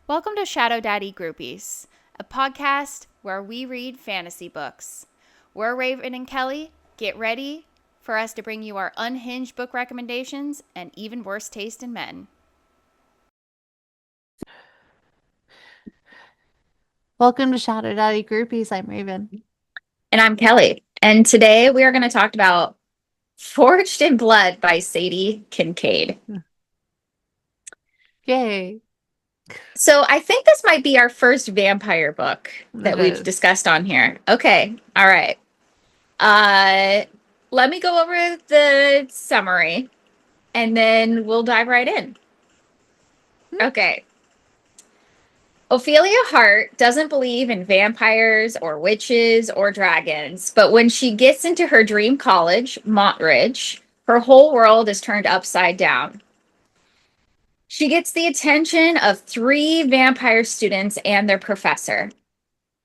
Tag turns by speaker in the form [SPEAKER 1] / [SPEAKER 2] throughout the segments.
[SPEAKER 1] Welcome to Shadow Daddy Groupies, a podcast where we read fantasy books. We're Raven and Kelly. Get ready for us to bring you our unhinged book recommendations and even worse taste in men.
[SPEAKER 2] Welcome to Shadow Daddy Groupies. I'm Raven.
[SPEAKER 3] And I'm Kelly. And today we are going to talk about Forged in Blood by Sadie Kincaid.
[SPEAKER 2] Yay.
[SPEAKER 3] So I think this might be our first vampire book
[SPEAKER 2] It
[SPEAKER 3] that we've
[SPEAKER 2] is.
[SPEAKER 3] discussed on here. Okay. All right. Uh Let me go over the summary and then we'll dive right in.
[SPEAKER 2] Hmm.
[SPEAKER 3] Okay. Ophelia Hart doesn't believe in vampires or witches or dragons, but when she gets into her dream college, Montridge, her whole world is turned upside down. She gets the attention of three vampire students and their professor.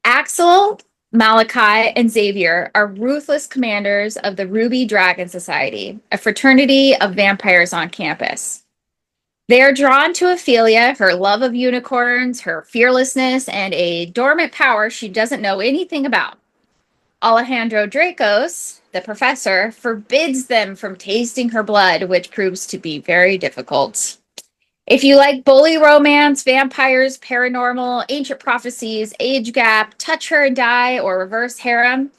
[SPEAKER 3] Axel, Malachi, and Xavier are ruthless commanders of the Ruby Dragon Society, a fraternity of vampires on campus. They are drawn to Ophelia, her love of unicorns, her fearlessness, and a dormant power she doesn't know anything about. Alejandro Dracos, the professor, forbids them from tasting her blood, which proves to be very difficult. If you like bully romance, vampires, paranormal, ancient prophecies, age gap, touch her and die, or reverse harem,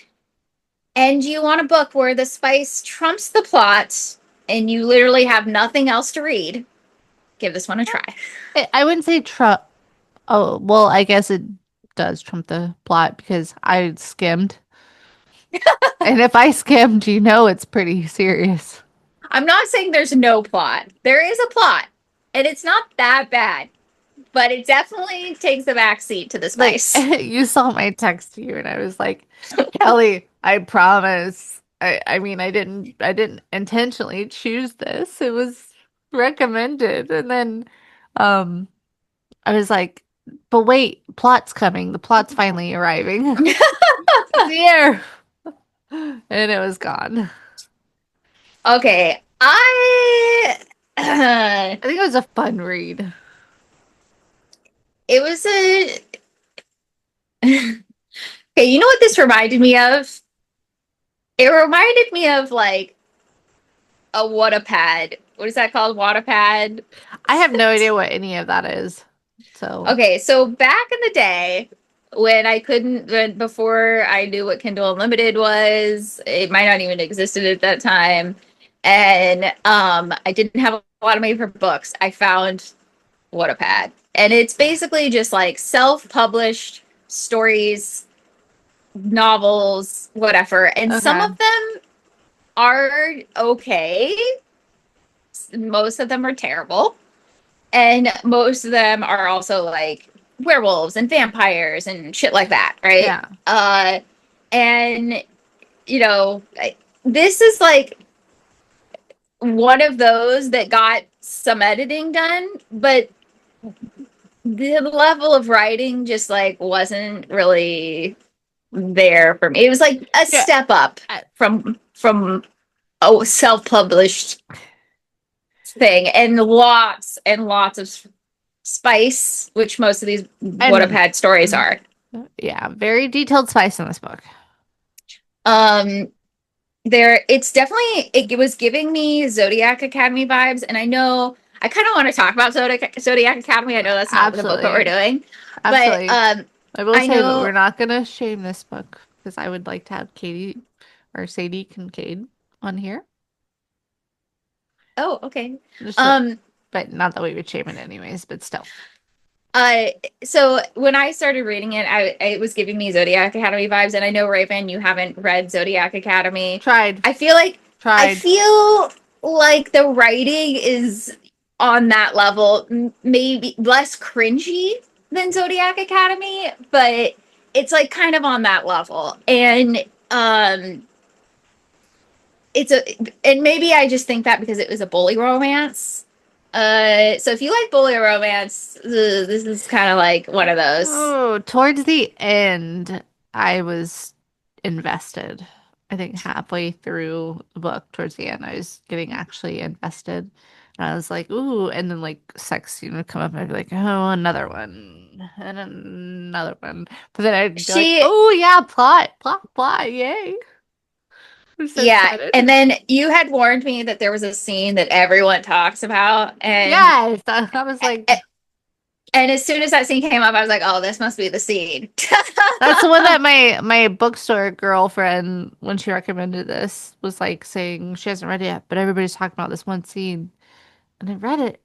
[SPEAKER 3] and you want a book where the spice trumps the plot and you literally have nothing else to read, give this one a try.
[SPEAKER 2] I wouldn't say Trump. Oh, well, I guess it does trump the plot because I skimmed. And if I skimmed, it's pretty serious.
[SPEAKER 3] I'm not saying there's no plot. There is a plot, and it's not that bad, but it definitely takes the back seat to the
[SPEAKER 2] Like,
[SPEAKER 3] spice.
[SPEAKER 2] you saw my text to you, and I was like, Kelly, I promise. I didn't intentionally choose this. It was recommended. And then, um, I was like, but wait, plot's coming. The plot's finally arriving. It's here. And it was gone.
[SPEAKER 3] Okay,
[SPEAKER 2] I think it was a fun read.
[SPEAKER 3] it was a okay. You know what this reminded me of? It reminded me of like a Wattpad. What is that called? Wattpad.
[SPEAKER 2] I have no idea what any of that is. So,
[SPEAKER 3] Okay, so back in the day when I couldn't, before I knew what Kindle Unlimited was, it might not even existed at that time, and I didn't have a lot of money for books. I found Wattpad, and it's basically just like self-published stories, novels, whatever, and some
[SPEAKER 2] okay.
[SPEAKER 3] of them are okay. Most of them are terrible. And most of them are also like werewolves and vampires and shit like that, right?
[SPEAKER 2] Yeah.
[SPEAKER 3] And you know, this is like one of those that got some editing done, but the level of writing just like wasn't really there for me. It was like a
[SPEAKER 2] Yeah.
[SPEAKER 3] step up
[SPEAKER 2] I-
[SPEAKER 3] from a self-published thing and lots of spice, which most of these would have
[SPEAKER 2] And
[SPEAKER 3] had stories are.
[SPEAKER 2] yeah, very detailed spice in this book.
[SPEAKER 3] Um, it's definitely it was giving me Zodiac Academy vibes, and I know I kind of want to talk about Zodiac Academy. I know that's not the book that we're
[SPEAKER 2] Absolutely.
[SPEAKER 3] doing, but
[SPEAKER 2] Absolutely. I will
[SPEAKER 3] I
[SPEAKER 2] say, but we're
[SPEAKER 3] know.
[SPEAKER 2] not gonna shame this book because I would like to have Katie or Sadie Kincaid on here.
[SPEAKER 3] Oh, okay.
[SPEAKER 2] Just so,
[SPEAKER 3] Um,
[SPEAKER 2] but not that we would shame it anyways, but still.
[SPEAKER 3] uh, so when I started reading it, it was giving me Zodiac Academy vibes, and I know Raven, you haven't read Zodiac Academy.
[SPEAKER 2] Tried.
[SPEAKER 3] I feel like I
[SPEAKER 2] Tried.
[SPEAKER 3] feel like the writing is on that level, maybe less cringy than Zodiac Academy, but it's like kind of on that level. And it's a and maybe I just think that because it was a bully romance. So if you like bully romance, this is kind of like one of those.
[SPEAKER 2] Oh, towards the end, I was invested. I think halfway through the book, towards the end, I was getting actually invested. And I was like, ooh, and then like sex scene would come up and I'd be like, oh, another one and another one. But then I'd be like,
[SPEAKER 3] She,
[SPEAKER 2] oh yeah, plot, yay. I'm so
[SPEAKER 3] yeah.
[SPEAKER 2] excited.
[SPEAKER 3] And then you had warned me that there was a scene that everyone talks about.
[SPEAKER 2] Yes, I was like,
[SPEAKER 3] And as soon as that scene came up, I was like, oh, this must be the scene.
[SPEAKER 2] that's the one that my bookstore girlfriend, when she recommended this, was like saying she hasn't read it yet, but everybody's talking about this one scene. And I read it.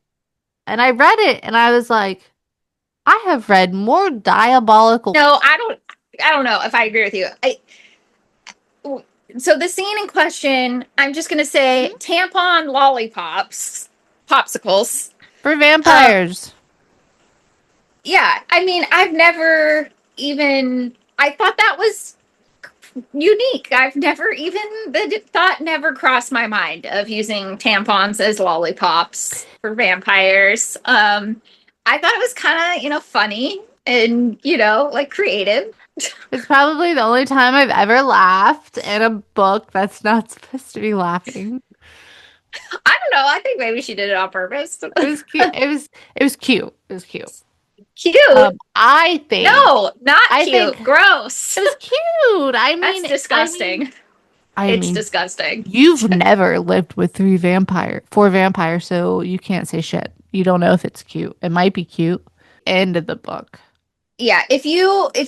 [SPEAKER 2] And I read it and I was like, I have read more diabolical.
[SPEAKER 3] No, I don't know if I agree with you. So the scene in question, I'm just gonna say tampon lollipops, popsicles.
[SPEAKER 2] For
[SPEAKER 3] Um,
[SPEAKER 2] vampires.
[SPEAKER 3] yeah, I mean, I've never even I thought that was unique. I've never even the thought never crossed my mind of using tampons as lollipops for vampires. I thought it was kind of, funny and, like creative.
[SPEAKER 2] It's probably the only time I've ever laughed in a book that's not supposed to be laughing.
[SPEAKER 3] I don't know. I think maybe she did it on purpose.
[SPEAKER 2] It was cute. It was cute. It was cute.
[SPEAKER 3] Cute.
[SPEAKER 2] I think
[SPEAKER 3] No, not
[SPEAKER 2] I think
[SPEAKER 3] cute. Gross.
[SPEAKER 2] it was cute.
[SPEAKER 3] That's disgusting.
[SPEAKER 2] I
[SPEAKER 3] It's
[SPEAKER 2] mean,
[SPEAKER 3] disgusting.
[SPEAKER 2] you've never lived with four vampires, so you can't say shit. You don't know if it's cute. It might be cute. End of the book.
[SPEAKER 3] Yeah, if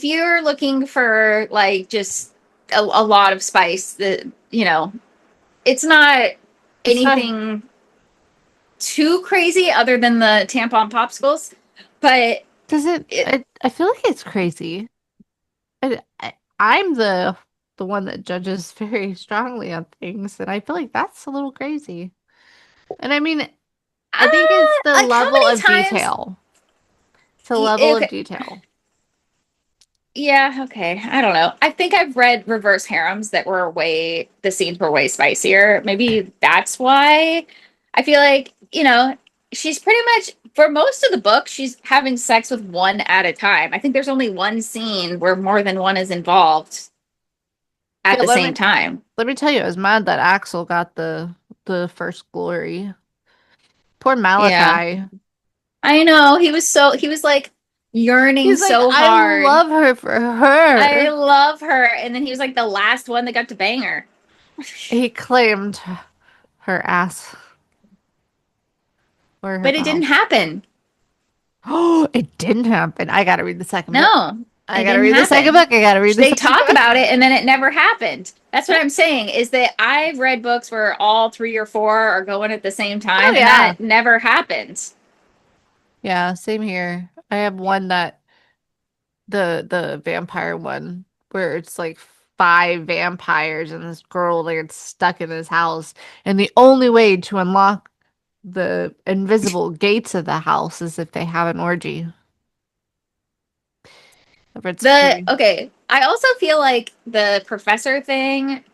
[SPEAKER 3] you're looking for like just a lot of spice, it's not
[SPEAKER 2] It's not.
[SPEAKER 3] anything too crazy other than the tampon popsicles, but
[SPEAKER 2] Does it?
[SPEAKER 3] it
[SPEAKER 2] I feel like it's crazy. I'm the one that judges very strongly on things, and I feel like that's a little crazy. And I mean, I think it's the
[SPEAKER 3] like how
[SPEAKER 2] level
[SPEAKER 3] many
[SPEAKER 2] of
[SPEAKER 3] times
[SPEAKER 2] detail. It's a level of
[SPEAKER 3] okay,
[SPEAKER 2] detail.
[SPEAKER 3] yeah, okay. I don't know. I think I've read reverse harems that the scenes were way spicier. Maybe that's why I feel like, she's pretty much, for most of the book, she's having sex with one at a time. I think there's only one scene where more than one is involved at
[SPEAKER 2] Yeah,
[SPEAKER 3] the same time.
[SPEAKER 2] let me tell you, I was mad that Axel got the first glory. Poor
[SPEAKER 3] Yeah.
[SPEAKER 2] Malachi.
[SPEAKER 3] I know. He was like yearning
[SPEAKER 2] He's like,
[SPEAKER 3] so
[SPEAKER 2] I
[SPEAKER 3] hard.
[SPEAKER 2] love her for
[SPEAKER 3] I
[SPEAKER 2] her.
[SPEAKER 3] love her. And then he was like the last one that got to bang her.
[SPEAKER 2] He claimed her ass or her
[SPEAKER 3] But it didn't
[SPEAKER 2] mouth.
[SPEAKER 3] happen.
[SPEAKER 2] Oh, it didn't happen. I gotta read the second book.
[SPEAKER 3] No,
[SPEAKER 2] I
[SPEAKER 3] it
[SPEAKER 2] gotta
[SPEAKER 3] didn't
[SPEAKER 2] read the second
[SPEAKER 3] happen.
[SPEAKER 2] book. I gotta read the
[SPEAKER 3] They
[SPEAKER 2] second
[SPEAKER 3] talk
[SPEAKER 2] book.
[SPEAKER 3] about it and then it never happened. That's what I'm saying is that I've read books where all three or four are going at the same
[SPEAKER 2] Oh
[SPEAKER 3] time and
[SPEAKER 2] yeah.
[SPEAKER 3] that never happened.
[SPEAKER 2] Yeah, same here. I have one that the vampire one where it's like five vampires and this girl like gets stuck in this house and the only way to unlock the invisible gates of the house is if they have an orgy. It's pretty.
[SPEAKER 3] Okay, I also feel like the professor thing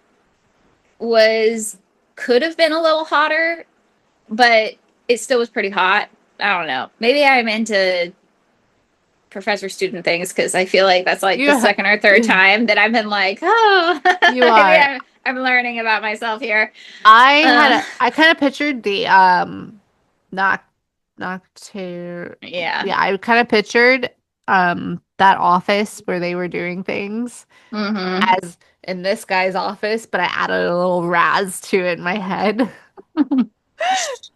[SPEAKER 3] was could have been a little hotter, but it still was pretty hot. I don't know. Maybe I'm into professor student things because I feel like that's like the
[SPEAKER 2] You
[SPEAKER 3] second or third time that I've been like, oh,
[SPEAKER 2] you
[SPEAKER 3] maybe
[SPEAKER 2] are.
[SPEAKER 3] I'm learning about myself here.
[SPEAKER 2] I
[SPEAKER 3] Uh,
[SPEAKER 2] had I kind of pictured the knock Noctur
[SPEAKER 3] yeah.
[SPEAKER 2] yeah, I kind of pictured that office where they were doing things
[SPEAKER 3] Hmm.
[SPEAKER 2] as in this guy's office, but I added a little Raz to it in my head. I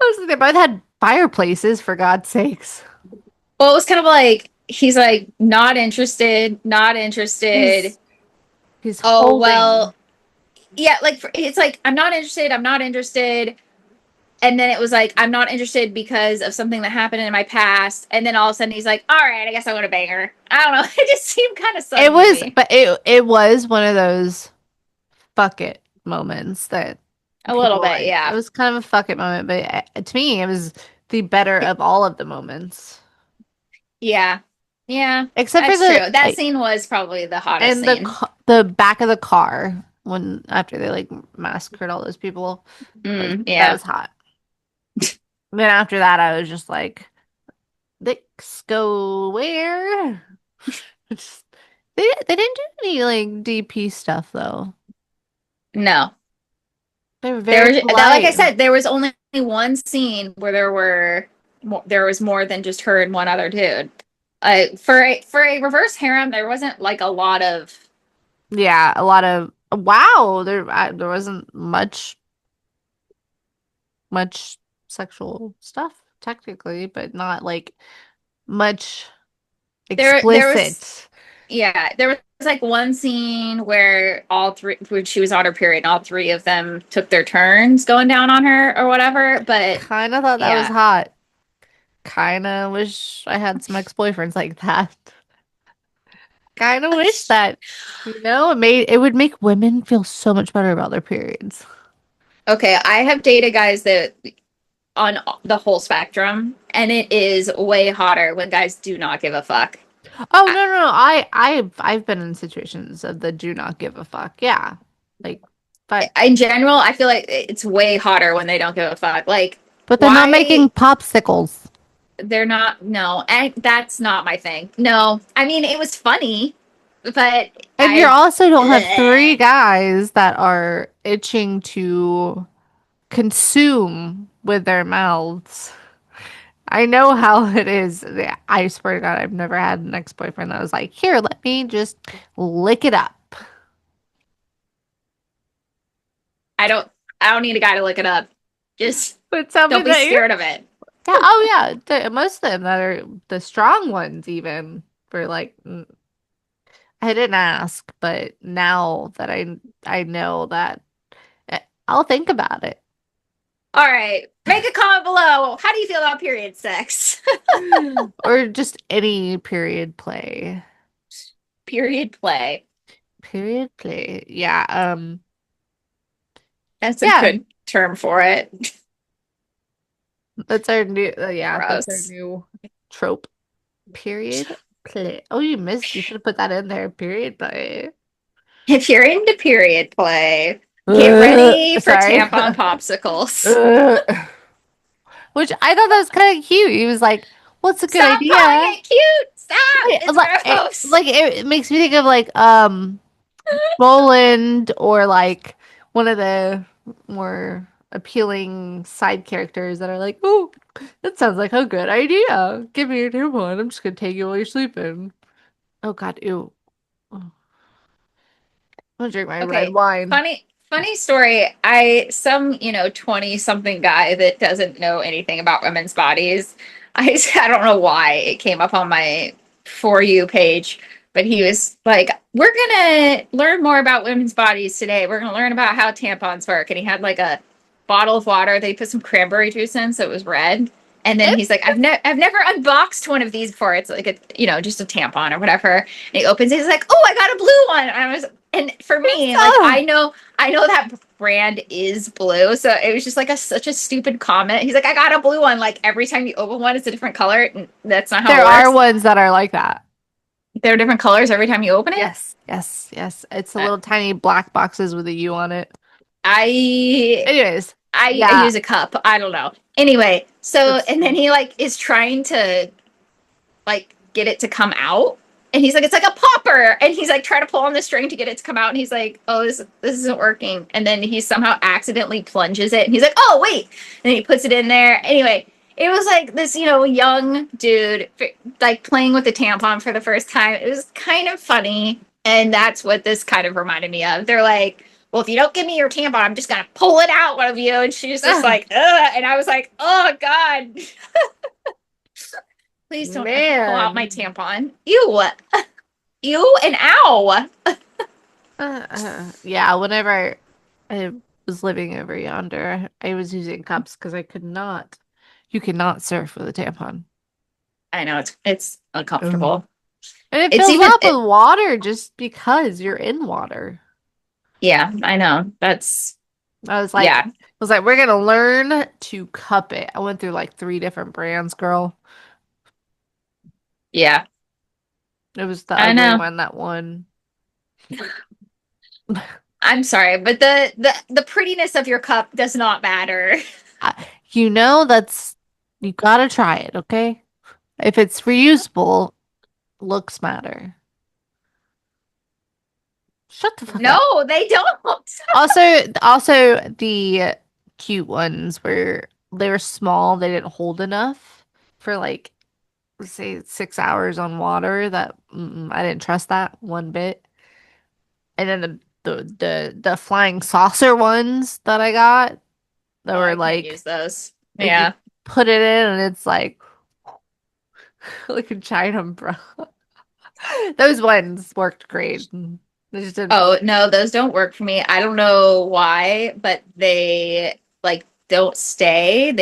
[SPEAKER 2] was like, they both had fireplaces for God's sakes.
[SPEAKER 3] Well, it was kind of like he's like not interested, not interested.
[SPEAKER 2] He's he's
[SPEAKER 3] Oh
[SPEAKER 2] holding.
[SPEAKER 3] well, yeah. Like it's like I'm not interested. I'm not interested. And then it was like I'm not interested because of something that happened in my past. And then all of a sudden he's like, "All right, I guess I want to bang her." I don't know. It just seemed kind of
[SPEAKER 2] It
[SPEAKER 3] sudden to
[SPEAKER 2] was,
[SPEAKER 3] me.
[SPEAKER 2] but it was one of those fuck it moments that
[SPEAKER 3] A little
[SPEAKER 2] people
[SPEAKER 3] bit,
[SPEAKER 2] like. It
[SPEAKER 3] yeah.
[SPEAKER 2] was kind of a fuck it moment, but to me, it was the better of all of the moments,
[SPEAKER 3] Yeah. Yeah.
[SPEAKER 2] except for
[SPEAKER 3] That's
[SPEAKER 2] the
[SPEAKER 3] true. That scene was probably the hottest
[SPEAKER 2] and
[SPEAKER 3] scene.
[SPEAKER 2] the back of the car when after they like massacred all those people, like that
[SPEAKER 3] Yeah.
[SPEAKER 2] was hot. Then after that, I was just like, "Dicks go where?" It's- they didn't do any like DP stuff though.
[SPEAKER 3] No.
[SPEAKER 2] They were
[SPEAKER 3] There
[SPEAKER 2] very
[SPEAKER 3] was that like I
[SPEAKER 2] polite.
[SPEAKER 3] said, there was only one scene where there was more than just her and one other dude. For a reverse harem, there wasn't like a lot of.
[SPEAKER 2] Yeah, a lot of wow, there wasn't much sexual stuff technically, but not like much
[SPEAKER 3] There was
[SPEAKER 2] explicit.
[SPEAKER 3] yeah, there was like one scene where all three when she was on her period, and all three of them took their turns going down on her or whatever. But
[SPEAKER 2] Kind of thought that was
[SPEAKER 3] yeah,
[SPEAKER 2] hot. Kind of wish I had some ex-boyfriends like that. Kind of wish that, it would make women feel so much better about their periods.
[SPEAKER 3] okay, I have dated guys that on the whole spectrum, and it is way hotter when guys do not give a fuck.
[SPEAKER 2] Oh
[SPEAKER 3] I,
[SPEAKER 2] no, no, no. I've been in situations of the do not give a fuck. Yeah. Like, but
[SPEAKER 3] in general, I feel like it's way hotter when they don't give a fuck. Like,
[SPEAKER 2] they're not making
[SPEAKER 3] why
[SPEAKER 2] popsicles.
[SPEAKER 3] they're not, no, and that's not my thing. No, I mean, it was funny, but
[SPEAKER 2] And you
[SPEAKER 3] I,
[SPEAKER 2] also don't have three
[SPEAKER 3] ugh.
[SPEAKER 2] guys that are itching to consume with their mouths. I know how it is. Yeah, I swear to God, I've never had an ex-boyfriend that was like, "Here, let me just lick it up."
[SPEAKER 3] I don't, I don't need a guy to look it up. Just
[SPEAKER 2] But tell me
[SPEAKER 3] don't be
[SPEAKER 2] that you're
[SPEAKER 3] scared of it.
[SPEAKER 2] yeah. Oh yeah, most of them that are the strong ones, even for like, I didn't ask, but now that I know that, I'll think about it.
[SPEAKER 3] All right, make a comment below. How do you feel about period sex?
[SPEAKER 2] Or just any period play.
[SPEAKER 3] Period play.
[SPEAKER 2] Period play. Yeah.
[SPEAKER 3] That's a
[SPEAKER 2] Yeah.
[SPEAKER 3] good term for it.
[SPEAKER 2] That's our new. Yeah, that's our
[SPEAKER 3] Gross.
[SPEAKER 2] new trope. Period play. Oh, you should have put that in there. Period play.
[SPEAKER 3] If you're into period play, get ready for
[SPEAKER 2] Sorry.
[SPEAKER 3] tampon popsicles.
[SPEAKER 2] Uh, which I thought that was kind of cute. He was like, "What's a good
[SPEAKER 3] Stop calling
[SPEAKER 2] idea?"
[SPEAKER 3] it cute. Stop. It's gross.
[SPEAKER 2] Like it makes me think of like Roland, or like one of the more appealing side characters that are like, "Oh, that sounds like a good idea. Give me your tampon. I'm just gonna take it while you're sleeping." Oh God, ew. Oh, I'm gonna drink my red
[SPEAKER 3] Okay,
[SPEAKER 2] wine.
[SPEAKER 3] funny story. Some, 20 something guy that doesn't know anything about women's bodies. I don't know why it came up on my For You page, but he was like, "We're gonna learn more about women's bodies today. We're gonna learn about how tampons work." And he had like a bottle of water. They put some cranberry juice in, so it was red. And then he's like, I've never unboxed one of these before. It's like just a tampon or whatever." And he opens it, he's like, "Oh, I got a blue one." And for me, like
[SPEAKER 2] Oh,
[SPEAKER 3] I know that brand is blue, so it was just like such a stupid comment. He's like, "I got a blue one." Like every time you open one, it's a different color. And that's not how
[SPEAKER 2] there
[SPEAKER 3] it
[SPEAKER 2] are
[SPEAKER 3] works.
[SPEAKER 2] ones that are like that.
[SPEAKER 3] There are different colors every time you open it.
[SPEAKER 2] Yes, yes, yes. It's the
[SPEAKER 3] Uh,
[SPEAKER 2] little tiny black boxes with a U on it.
[SPEAKER 3] I
[SPEAKER 2] Anyways,
[SPEAKER 3] I
[SPEAKER 2] yeah,
[SPEAKER 3] use a cup. I don't know. Anyway, so
[SPEAKER 2] that's
[SPEAKER 3] and then he like is trying to like get it to come out. And he's like, "It's like a popper." And he's like trying to pull on the string to get it to come out. And he's like, "Oh, this isn't working." And then he somehow accidentally plunges it. And he's like, "Oh, wait." And he puts it in there. Anyway, it was like this, young dude like playing with the tampon for the first time. It was kind of funny. And that's what this kind of reminded me of. They're like, "Well, if you don't give me your tampon, I'm just gonna pull it out one of you." And she's just like, "Ugh." And I was like, "Oh God. Please don't ever pull out my
[SPEAKER 2] man.
[SPEAKER 3] tampon." Ew. Ew and ow.
[SPEAKER 2] Yeah, whenever I was living over yonder, I was using cups because you cannot surf with a tampon.
[SPEAKER 3] I know it's
[SPEAKER 2] Ugh.
[SPEAKER 3] uncomfortable.
[SPEAKER 2] And it
[SPEAKER 3] It's
[SPEAKER 2] fills
[SPEAKER 3] even
[SPEAKER 2] up with water just because you're in water.
[SPEAKER 3] yeah, I know. That's
[SPEAKER 2] I
[SPEAKER 3] yeah,
[SPEAKER 2] was like, we're gonna learn to cup it. I went through like three different brands, girl.
[SPEAKER 3] yeah.
[SPEAKER 2] It was the
[SPEAKER 3] I
[SPEAKER 2] ugly
[SPEAKER 3] know.
[SPEAKER 2] one that won.
[SPEAKER 3] I'm sorry, but the prettiness of your cup does not matter.
[SPEAKER 2] That's you gotta try it, okay? If it's reusable, looks matter. Shut the fuck up.
[SPEAKER 3] No, they don't.
[SPEAKER 2] Also, the cute ones were they were small. They didn't hold enough for like, say 6 hours on water. That I didn't trust that one bit. And then the flying saucer ones that I got that
[SPEAKER 3] Oh,
[SPEAKER 2] were
[SPEAKER 3] I can't use
[SPEAKER 2] like,
[SPEAKER 3] those.
[SPEAKER 2] you
[SPEAKER 3] Yeah.
[SPEAKER 2] put it in and it's like like a giant umbrella. Those ones worked great. They just didn't.
[SPEAKER 3] Oh, no, those don't work for me. I don't know why, but they like don't stay.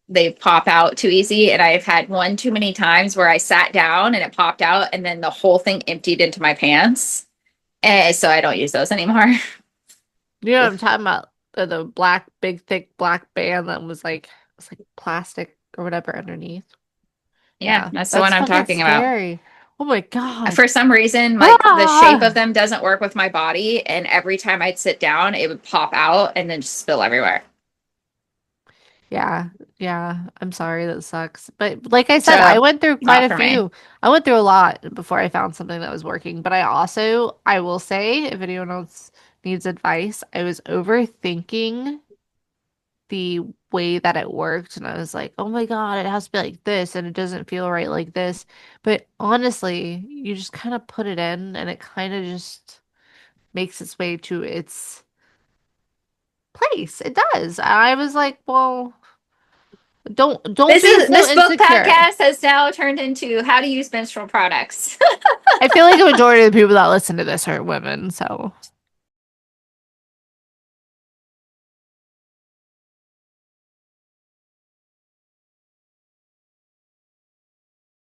[SPEAKER 3] They pop out too easy, and I've had one too many times where I sat down and it popped out and then the whole thing emptied into my pants. And so I don't use those anymore.
[SPEAKER 2] You know what I'm talking about? The black, big, thick black band that was like plastic or whatever underneath.
[SPEAKER 3] Yeah,
[SPEAKER 2] Yeah,
[SPEAKER 3] that's the one
[SPEAKER 2] that's
[SPEAKER 3] I'm
[SPEAKER 2] fucking
[SPEAKER 3] talking about.
[SPEAKER 2] scary. Oh my God.
[SPEAKER 3] For some reason, like the shape of
[SPEAKER 2] Ah!
[SPEAKER 3] them doesn't work with my body, and every time I'd sit down, it would pop out and then just spill everywhere.
[SPEAKER 2] Yeah, yeah. I'm sorry, that sucks. But like I said, I
[SPEAKER 3] So,
[SPEAKER 2] went through quite
[SPEAKER 3] not
[SPEAKER 2] a
[SPEAKER 3] for me.
[SPEAKER 2] few. I went through a lot before I found something that was working. But I will say, if anyone else needs advice, I was overthinking the way that it worked, and I was like, oh my God, it has to be like this, and it doesn't feel right like this. But honestly, you just kind of put it in, and it kind of just makes its way to its place. It does. I was like, well, don't be so
[SPEAKER 3] This book
[SPEAKER 2] insecure.
[SPEAKER 3] podcast has now turned into how to use menstrual products.
[SPEAKER 2] I feel like a majority of the people that listen to this are women, so